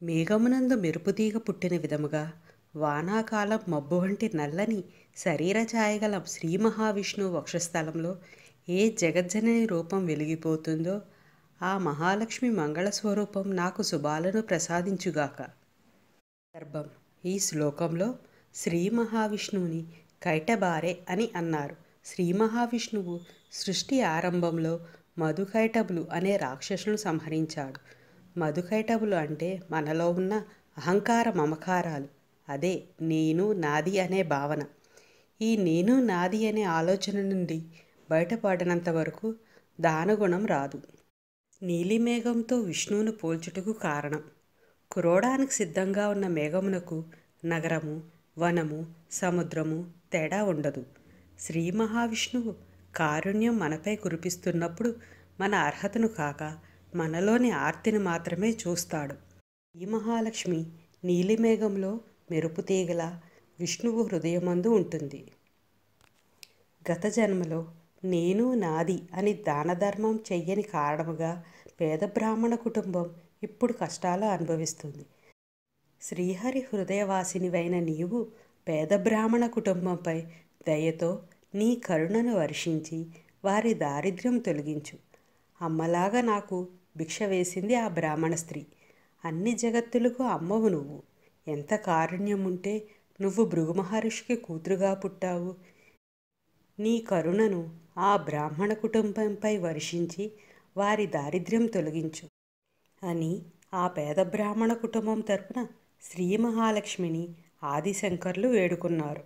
మేఘమునందు మెరుపుతీగ పుట్టిన విధముగా వానాకాలం మబ్బు వంటి నల్లని శరీర ఛాయగల శ్రీ మహావిష్ణువు వక్షస్థలంలో ఏ జగజ్జనని రూపం వెలిగిపోతుందో ఆ మహాలక్ష్మి మంగళస్వరూపం నాకు శుభాలను ప్రసాదించుగాక. సందర్భం: ఈ శ్లోకంలో శ్రీ మహావిష్ణువుని కైటబారే అని అన్నారు. శ్రీ మహావిష్ణువు సృష్టి ఆరంభంలో మధుకైటబులు అనే రాక్షసులను సంహరించాడు. మధుకైటబులు అంటే మనలో ఉన్న అహంకార మమకారాలు. అదే నేను నాది అనే భావన. ఈ నేను నాది అనే ఆలోచన నుండి బయటపడినంత వరకు దానగుణం రాదు. నీలిమేఘంతో విష్ణువును పోల్చుటకు కారణం: కురవడానికి సిద్ధంగా ఉన్న మేఘమునకు నగరము, వనము, సముద్రము తేడా ఉండదు. శ్రీ మహావిష్ణువు కారుణ్యం మనపై కురిపిస్తున్నప్పుడు మన అర్హతను కాక మనలోని ఆర్తిని మాత్రమే చూస్తాడు. ఈ మహాలక్ష్మి నీలిమేఘంలో మెరుపుతీగల విష్ణువు హృదయమందు ఉంటుంది. గత జన్మలో నేను నాది అని దానధర్మం చెయ్యని కారణముగా పేద బ్రాహ్మణ కుటుంబం ఇప్పుడు కష్టాలు అనుభవిస్తుంది. శ్రీహరి హృదయవాసినివైన నీవు పేద బ్రాహ్మణ కుటుంబంపై దయతో నీ కరుణను వర్షించి వారి దారిద్ర్యం తొలగించు. అమ్మలాగా నాకు భిక్ష వేసింది ఆ బ్రాహ్మణ స్త్రీ. అన్ని జగత్తులకు అమ్మవు నువ్వు. ఎంత కారుణ్యం ఉంటే నువ్వు భృగు మహర్షికి కూతురుగా పుట్టావు. నీ కరుణను ఆ బ్రాహ్మణ కుటుంబంపై వర్షించి వారి దారిద్ర్యం తొలగించు అని ఆ పేద బ్రాహ్మణ కుటుంబం తరపున శ్రీ మహాలక్ష్మిని ఆదిశంకర్లు వేడుకున్నారు.